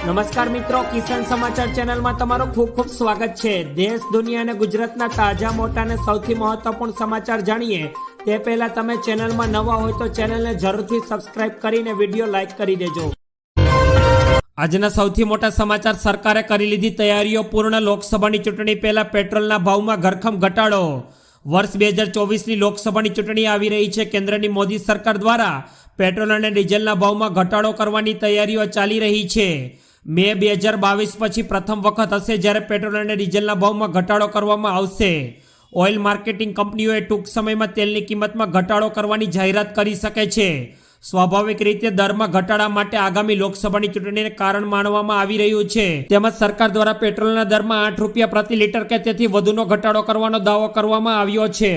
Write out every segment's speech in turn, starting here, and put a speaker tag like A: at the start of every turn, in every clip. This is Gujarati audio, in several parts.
A: નમસ્કાર મિત્રો, કિસાન સમાચાર ચેનલમાં તમારું ખૂબ ખૂબ સ્વાગત છે। દેશ, દુનિયા અને ગુજરાતના તાજા, મોટા અને સૌથી મહત્વપૂર્ણ સમાચાર જાણીએ તે પહેલા તમે ચેનલમાં નવા હોય તો ચેનલને જરૂરથી સબસ્ક્રાઇબ કરીને વિડીયો લાઈક કરી દેજો। આજના સૌથી મોટા સમાચાર। સરકારે કરી લીધી તૈયારીઓ પૂર્ણ। લોકસભાની ચૂંટણી પહેલા પેટ્રોલના ભાવમાં ધરખમ ઘટાડો। વર્ષ 2024ની લોકસભાની ચૂંટણી આવી રહી છે। કેન્દ્રની મોદી સરકાર દ્વારા પેટ્રોલ અને ડીઝલના ભાવમાં ઘટાડો કરવાની તૈયારીઓ ચાલી રહી છે। મે 2022 પછી પ્રથમ વખત હશે જ્યારે પેટ્રોલ અને ડીઝલના ભાવમાં ઘટાડો કરવામાં આવશે। ઓઇલ માર્કેટિંગ કંપનીઓએ ટૂંક સમયમાં તેલની કિંમતમાં ઘટાડો કરવાની જાહેરાત કરી શકે છે। સ્વાભાવિક રીતે દરમાં ઘટાડા માટે આગામી લોકસભાની ચૂંટણીને કારણ માનવામાં આવી રહ્યું છે। તેમજ સરકાર દ્વારા પેટ્રોલના દરમાં 8 રૂપિયા પ્રતિ લીટર કે તેથી વધુનો ઘટાડો કરવાનો દાવો કરવામાં આવ્યો છે।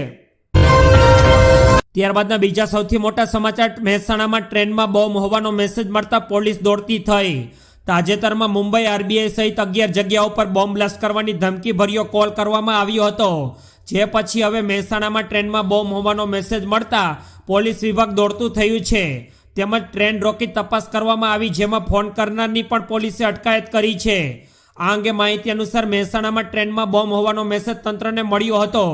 A: ત્યારબાદના બીજા સૌથી મોટા સમાચાર। મહેસાણામાં ટ્રેનમાં બોમ્બ હોવાનો મેસેજ મળતા પોલીસ દોડતી થઈ। તાજેતરમાં મુંબઈ આરબીઆઈ સહિત 11 જગ્યાઓ પર બોમ્બ બ્લાસ્ટ કરવાની ધમકી ભર્યો કોલ કરવામાં આવ્યો હતો, જે પછી હવે મહેસાણામાં ટ્રેનમાં બોમ્બ હોવાનો મેસેજ મળતા પોલીસ વિભાગ દોડતું થયું છે। તેમજ ટ્રેન રોકી તપાસ કરવામાં આવી, જેમાં ફોન કરનારની પણ પોલીસે અટકાયત કરી છે। આ અંગે માહિતી અનુસાર મહેસાણામાં ટ્રેનમાં બોમ્બ હોવાનો મેસેજ તંત્રને મળ્યો હતો,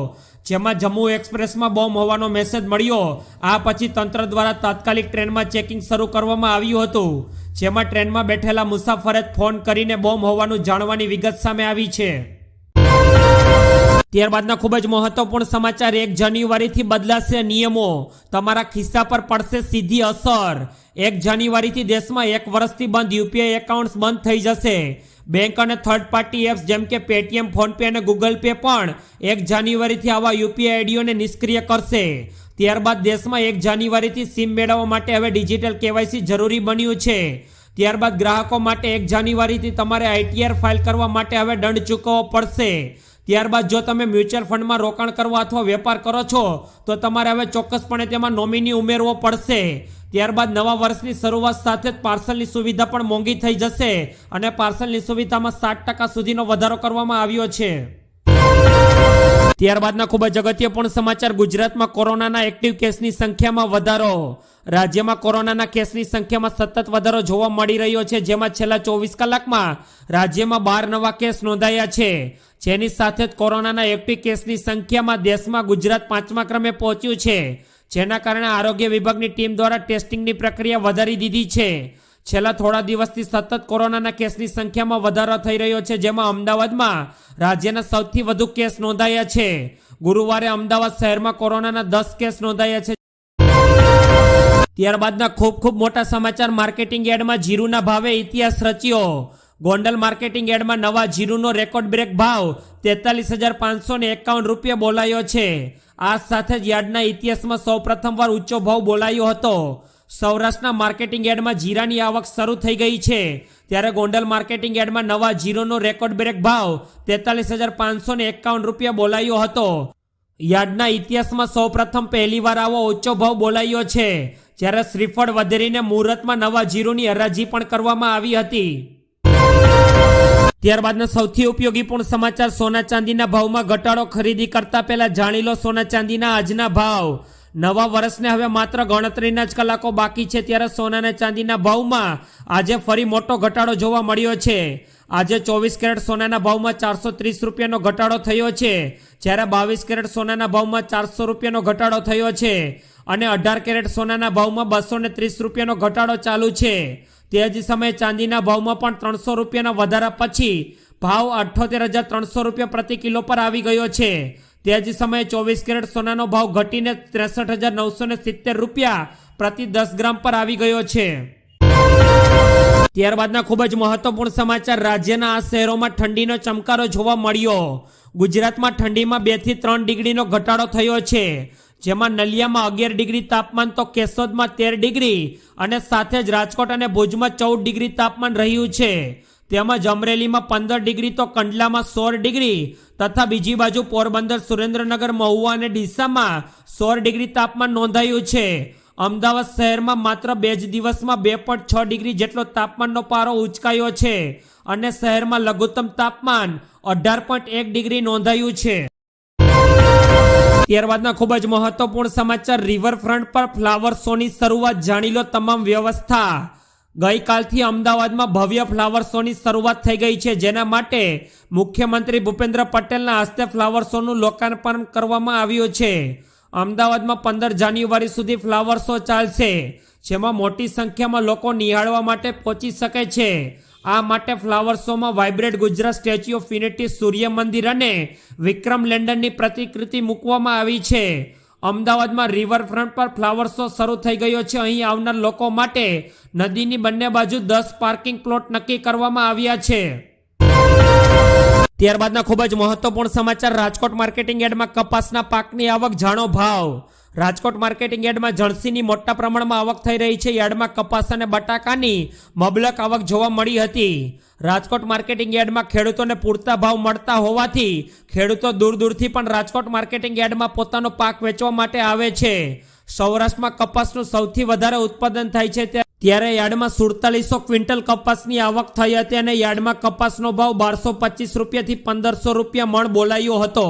A: જેમાં જમ્મુ એક્સપ્રેસમાં બોમ્બ હોવાનો મેસેજ મળ્યો। આ પછી તંત્ર દ્વારા તાત્કાલિક ટ્રેનમાં ચેકિંગ શરૂ કરવામાં આવ્યું હતું, જેમાં ટ્રેનમાં બેઠેલા મુસાફરે ફોન કરીને બોમ્બ હોવાનું જાણવાની વિગત સામે આવી છે। ત્યારબાદના ખૂબ જ મહત્વપૂર્ણ સમાચાર। 1 જાન્યુઆરીથી બદલાશે નિયમો, તમારા ખિસ્સા પર પડશે સીધી અસર। 1 જાન્યુઆરીથી દેશમાં 1 વર્ષથી બંધ યુપીઆઈ એકાઉન્ટ્સ બંધ થઈ જશે। બેંક અને થર્ડ પાર્ટી એપ્સ જેમ કે પેટીએમ, ફોનપે અને ગૂગલ પે પણ 1 જાન્યુઆરીથી આવા યુપીઆઈ આઈડીઓને નિષ્ક્રિય કરશે। ત્યારબાદ દેશમાં 1 જાન્યુઆરીથી સિમ મેળવવા માટે હવે ડિજિટલ કેવાયસી જરૂરી બન્યું છે। ત્યારબાદ ગ્રાહકો માટે 1 જાન્યુઆરીથી તમારે આઈટીઆર ફાઇલ કરવા માટે હવે દંડ ચૂકવવો પડશે। ત્યારબાદ જો તમે મ્યુચ્યુઅલ ફંડમાં રોકાણ કરવા અથવા વેપાર કરો છો તો તમારે હવે ચોક્કસપણે તેમાં નોમિની ઉમેરવો પડશે। ત્યારબાદ નવા વર્ષની શરૂઆત સાથે જ પાર્સલની સુવિધા પણ મોંઘી થઈ જશે અને પાર્સલની સુવિધામાં 7% સુધીનો વધારો કરવામાં આવ્યો છે। ત્યારબાદના ખૂબ જ અગત્યપૂર્ણ સમાચાર। ગુજરાતમાં કોરોનાના એક્ટિવ કેસની સંખ્યામાં વધારો। રાજ્યમાં કોરોનાના કેસની સંખ્યામાં સતત વધારો જોવા મળી રહ્યો છે, જેમાં છેલ્લા 24 કલાકમાં રાજ્યમાં 12 નવા કેસ નોંધાયા છે, જેની સાથે જ કોરોનાના એક્ટિવ કેસની સંખ્યામાં દેશમાં ગુજરાત 5મા ક્રમે પહોંચ્યું છે, જેના કારણે આરોગ્ય વિભાગની ટીમ દ્વારા ટેસ્ટિંગની પ્રક્રિયા વધારી દીધી છે। છેલ્લા થોડા દિવસથી સતત કોરોનાના કેસની સંખ્યામાં વધારો થઈ રહ્યો છે, જેમાં અમદાવાદમાં રાજ્યના સૌથી વધુ કેસ નોંધાયા છે। ગુરુવારે અમદાવાદ શહેરમાં કોરોનાના 10 કેસ નોંધાયા છે। ત્યારબાદના ખૂબ મોટા સમાચાર। માર્કેટિંગ યાર્ડમાં જીરુના ભાવે ઇતિહાસ રચ્યો। ગોંડલ માર્કેટિંગ યાર્ડમાં નવા જીરુનો રેકોર્ડ બ્રેક ભાવ 43,551 રૂપિયા બોલાયો છે। આ સાથે જ યાર્ડના ઇતિહાસમાં સૌ પ્રથમવાર ઊંચો ભાવ બોલાયો હતો। સૌરાષ્ટ્રના માર્કેટિંગ યાર્ડમાં જીરાની આવક શરૂ થઈ ગઈ છે, ત્યારે ગોંડલ માર્કેટિંગ યાર્ડમાં નવા જીરુનો રેકોર્ડ બ્રેક ભાવ 43,551 રૂપિયા બોલાયો હતો। યાર્ડના ઇતિહાસમાં સૌ પ્રથમ પહેલીવાર આવો ઊંચો ભાવ બોલાયો છે, જ્યારે શ્રીફળ વધેરીને મુહૂર્તમાં નવા જીરુની હરાજી પણ કરવામાં આવી હતી। ત્યારબાદના સૌથી ઉપયોગીપૂર્ણ સમાચાર। સોના ચાંદીના ભાવમાં ઘટાડો। ખરીદી કરતા પહેલા જાણી લો સોના ચાંદીના આજના ભાવ। નવા વર્ષને હવે માત્ર ગણતરીના જ કલાકો બાકી છે, ત્યારે સોના અને ચાંદીના ભાવમાં આજે ફરી મોટો ઘટાડો જોવા મળ્યો છે। આજે 24 કેરેટ સોનાના ભાવમાં 430 રૂપિયાનો ઘટાડો થયો છે, જ્યારે 22 કેરેટ સોનાના ભાવમાં 400 રૂપિયાનો ઘટાડો થયો છે અને 18 કેરેટ સોનાના ભાવમાં 230 રૂપિયાનો ઘટાડો ચાલુ છે। તે જ સમયે ચાંદીના ભાવમાં પણ 300 રૂપિયાના વધારા પછી ભાવ 78,300 રૂપિયા પ્રતિ કિલો પર આવી ગયો છે। તે જ સમયે 24 કેરેટ સોનાનો ભાવ ઘટીને 63,970 રૂપિયા પ્રતિ 10 ગ્રામ પર આવી ગયો છે। ત્યારબાદના ખૂબ જ મહત્વપૂર્ણ સમાચાર। રાજ્યના આ શહેરોમાં ઠંડીનો ચમકારો જોવા મળ્યો। ગુજરાતમાં ઠંડીમાં 2 થી 3 ડિગ્રીનો ઘટાડો થયો છે, જેમાં નલિયામાં 11 ડિગ્રી તાપમાન તો કેશોદમાં 13 ડિગ્રી અને સાથે જ રાજકોટ અને ભુજમાં 14 ડિગ્રી તાપમાન રહ્યું છે। તેમજ અમરેલીમાં 15 ડિગ્રી તો કંડલામાં 16 ડિગ્રી તથા બીજી બાજુ પોરબંદર, સુરેન્દ્રનગર, મહુવા અને ડીસામાં 16 ડિગ્રી તાપમાન નોંધાયું છે। અમદાવાદ શહેરમાં માત્ર 2 જ દિવસમાં 2.6 ડિગ્રી જેટલો તાપમાનનો પારો ઉંચકાયો છે અને શહેરમાં લઘુત્તમ તાપમાન 18.1 ડિગ્રી નોંધાયું છે। ત્યારબાદના ખૂબ જ મહત્વપૂર્ણ સમાચાર। રિવરફ્રન્ટ પર ફ્લાવર શોની શરૂઆત, જાણી લો તમામ વ્યવસ્થા। ગઈકાલથી અમદાવાદમાં ભવ્ય ફ્લાવર શોની શરૂઆત થઈ ગઈ છે, જેના માટે મુખ્યમંત્રી ભૂપેન્દ્ર પટેલના હસ્તે ફ્લાવર શોનું લોકાર્પણ કરવામાં આવ્યું છે. અમદાવાદમાં 15 જાન્યુઆરી સુધી ફ્લાવર શો ચાલશે, જેમાં મોટી સંખ્યામાં લોકો નિહાળવા માટે પહોંચી શકે છે. આ માટે ફ્લાવર શોમાં vibrant Gujarat, statue of unity, સૂર્ય મંદિર અને વિક્રમ લેન્ડરની પ્રતિકૃતિ મૂકવામાં આવી છે. અમદાવાદમાં રિવરફ્રન્ટ પર ફ્લાવર શો શરૂ થઈ ગયો છે. અહીં આવનાર લોકો માટે નદીની બંને બાજુ 10 પાર્કિંગ પ્લોટ નક્કી કરવામાં આવ્યા છે. ત્યારબાદના ખૂબ જ મહત્વપૂર્ણ સમાચાર. રાજકોટ માર્કેટિંગ યાર્ડમાં કપાસના પાકની આવક, જાણો ભાવ. રાજકોટ માર્કેટિંગ યાર્ડમાં જણસીની મોટા પ્રમાણમાં આવક થઈ રહી છે. યાર્ડમાં કપાસ અને બટાકાની મબલક આવક જોવા મળી હતી. રાજકોટ માર્કેટિંગ યાર્ડમાં ખેડૂતોને પૂરતા ભાવ મળતા હોવાથી ખેડૂતો દૂર દૂરથી પણ રાજકોટ માર્કેટિંગ યાર્ડમાં પોતાનો પાક વેચવા માટે આવે છે. સૌરાષ્ટ્રમાં કપાસનું સૌથી વધારે ઉત્પાદન થાય છે, ત્યારે યાર્ડમાં 4700 ક્વિન્ટલ કપાસની આવક થઈ હતી અને યાર્ડમાં કપાસનો ભાવ 1225 રૂપિયાથી 1500 રૂપિયા મણ બોલાયો હતો.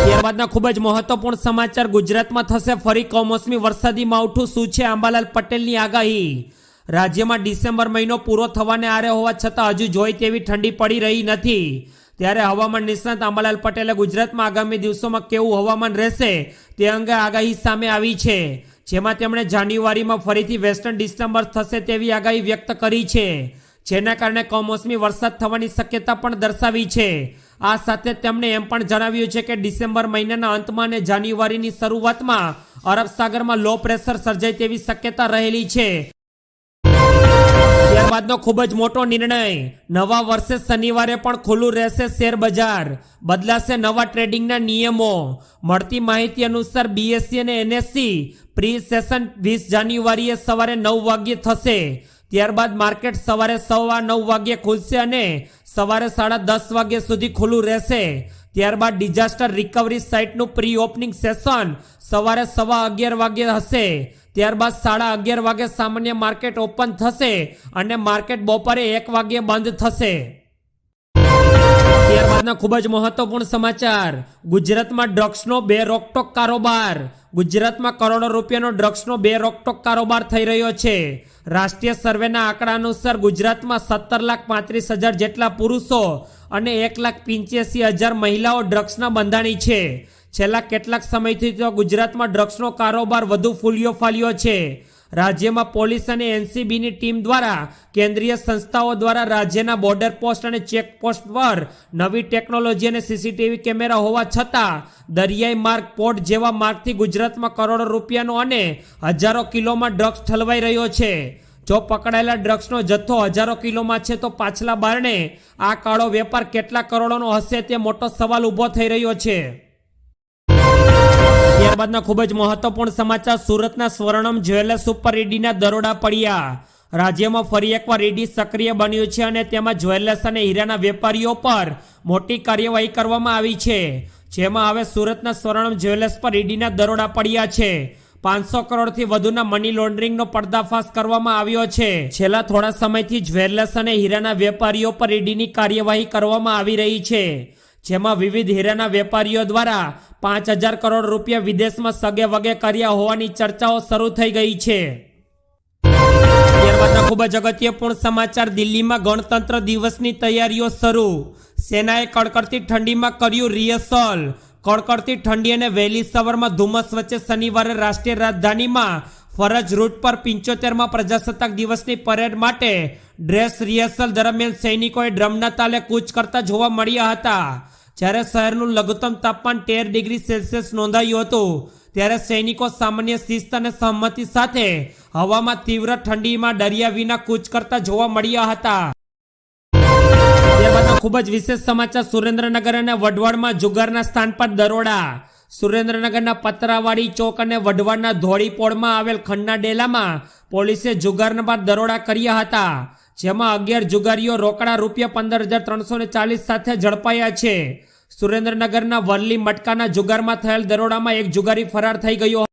A: ત્યારબાદના ખૂબ જ મહત્વપૂર્ણ સમાચાર. ગુજરાતમાં થશે ફરી કમોસમી વરસાદી માવઠું, શું છે અંબાલાલ પટેલની આગાહી. રાજ્યમાં ડિસેમ્બર મહિનો પૂરો થવાને આરે હોવા છતાં હજુ જોઈ તેવી ઠંડી પડી રહી નથી. ત્યારે હવામાન નિષ્ણાત અંબાલાલ પટેલે ગુજરાતમાં આગામી દિવસોમાં કેવું હવામાન રહેશે તે અંગે આગાહી સામે આવી છે, જેમાં તેમણે જાન્યુઆરીમાં ફરીથી વેસ્ટર્ન ડિસ્ટર્બન્સ થશે તેવી આગાહી વ્યક્ત કરી છે, જેના કારણે કમોસમી વરસાદ થવાની શક્યતા પણ દર્શાવી છે. આ સાથે તેમણે એમ પણ જણાવ્યું છે કે ડિસેમ્બર મહિનાના અંતમાં અને જાન્યુઆરીની શરૂઆતમાં અરબ સાગરમાં લો પ્રેશર સર્જાય તેવી શક્યતા રહેલી છે. ત્યારબાદનો ખૂબ જ મોટો નિર્ણય. નવા વર્ષે શનિવારે પણ ખુલ્લું રહેશે શેર બજાર, બદલાશે નવા ટ્રેડિંગના નિયમો. મળતી માહિતી અનુસાર બીએસસી અને એનએસસી પ્રી સેશન 20 જાન્યુઆરીએ સવારે 9 વાગ્યે થશે. ત્યારબાદ માર્કેટ સવારે 9:15 વાગ્યે ખુલશે અને સવારે 10:30 વાગ્યા સુધી ખુલ્લું રહેશે. ત્યારબાદ ડિઝાસ્ટર રિકવરી સાઇટનું પ્રી ઓપનિંગ સેશન સવારે 11:15 વાગ્યે હશે. ત્યારબાદ 11:30 વાગે સામાન્ય માર્કેટ ઓપન થશે અને માર્કેટ બપોરે 1 વાગ્યે બંધ થશે. ત્યારબાદના ખૂબ જ મહત્વપૂર્ણ સમાચાર. ગુજરાતમાં ડ્રગ્સનો બેરોકટોક કારોબાર. ગુજરાતમાં કરોડો રૂપિયાનો ડ્રગ્સનો બેરોકટોક કારોબાર થઈ રહ્યો છે. રાષ્ટ્રીય સર્વેના આંકડા અનુસાર ગુજરાતમાં 17,35,000 જેટલા પુરુષો અને 1,85,000 મહિલાઓ ડ્રગ્સના બંધાણી છે. છેલ્લા કેટલાક સમયથી તો ગુજરાતમાં ડ્રગ્સનો કારોબાર વધુ ફૂલ્યો ફાલ્યો છે. રાજ્યમાં પોલીસ અને એનસીબીની ટીમ દ્વારા કેન્દ્રીય સંસ્થાઓ દ્વારા રાજ્યના બોર્ડર પોસ્ટ અને ચેકપોસ્ટ પર નવી ટેકનોલોજી અને સીસીટીવી કેમેરા હોવા છતાં દરિયાઈ માર્ગ, પોર્ટ જેવા માર્ગથી ગુજરાતમાં કરોડો રૂપિયાનો અને હજારો કિલોમાં ડ્રગ્સ ઠલવાઈ રહ્યો છે. જો પકડાયેલા ડ્રગ્સનો જથ્થો હજારો કિલોમાં છે તો પાછલા બારણે આ કાળો વેપાર કેટલા કરોડોનો હશે તે મોટો સવાલ ઊભો થઈ રહ્યો છે. ત્યારબાદના ખૂબ જ મહત્વપૂર્ણ સમાચાર. સુરતના સ્વર્ણમ જ્વેલર્સ ઉપર ઈડીના દરોડા પડ્યા. રાજ્યમાં ફરી એકવાર ઈડી સક્રિય બન્યું છે અને તેમાં જ્વેલર્સ અને હીરાના વેપારીઓ પર મોટી કાર્યવાહી કરવામાં આવી છે, જેમાં હવે સુરતના સ્વર્ણમ જ્વેલર્સ પર ઈડીના દરોડા પડ્યા છે. 500 કરોડથી વધુના મની લોન્ડરિંગનો પર્દાફાશ કરવામાં આવ્યો છે. છેલ્લા થોડા સમયથી જ્વેલર્સ અને હીરાના વેપારીઓ પર ઈડીની કાર્યવાહી કરવામાં આવી રહી છે, જેમાં વિવિધ હીરાના વેપારીઓ દ્વારા 5,000 કરોડ રૂપિયા વિદેશમાં સગે વગે કર્યા હોવાની ચર્ચાઓ શરૂ થઈ ગઈ છે. ત્યારબાદના ખૂબ જ અગત્યપૂર્ણ સમાચાર. દિલ્હીમાં ગણતંત્ર દિવસની તૈયારીઓ શરૂ. સેનાએ કડકડતી ઠંડીમાં કર્યું રિહર્સલ. કડકડતી ઠંડી અને વહેલી સવારમાં ધુમ્મસ વચ્ચે શનિવારે રાષ્ટ્રીય રાજધાનીમાં ફરજ રૂટ પર 75માં પ્રજાસત્તાક દિવસની પરેડ માટે ડ્રેસ રિહર્સલ દરમિયાન સૈનિકોએ ડ્રમના તાલે કૂચ કરતા જોવા મળ્યા હતા. જ્યારે શહેરનું લઘુત્તમ તાપમાન 13 ડિગ્રી સેલ્સિયસ નોંધાયું હતું, ત્યારે સૈનિકો સામાન્ય શિસ્ત અને સહમતિ સાથે હવામાં તીવ્ર ઠંડીમાં ડર્યા વિના કૂચ કરતા જોવા મળ્યા હતા. ત્યારબાદના ખૂબ જ વિશેષ સમાચાર. સુરેન્દ્રનગર અને વઢવાણમાં જુગારના સ્થાન પર દરોડા. સુરેન્દ્રનગરના પતરાવાડી ચોક અને વઢવાણના ધોળીપોળમાં આવેલ ખન્ના ડેલામાં પોલીસે જુગારના પર દરોડા કર્યા હતા, જેમાં 11 જુગારીઓ રોકડા રૂપિયા 15,340 સાથે ઝડપાયા છે. સુરેન્દ્રનગરના વરલી મટકાના જુગારમાં થયેલ દરોડામાં એક જુગારી ફરાર થઈ ગયો.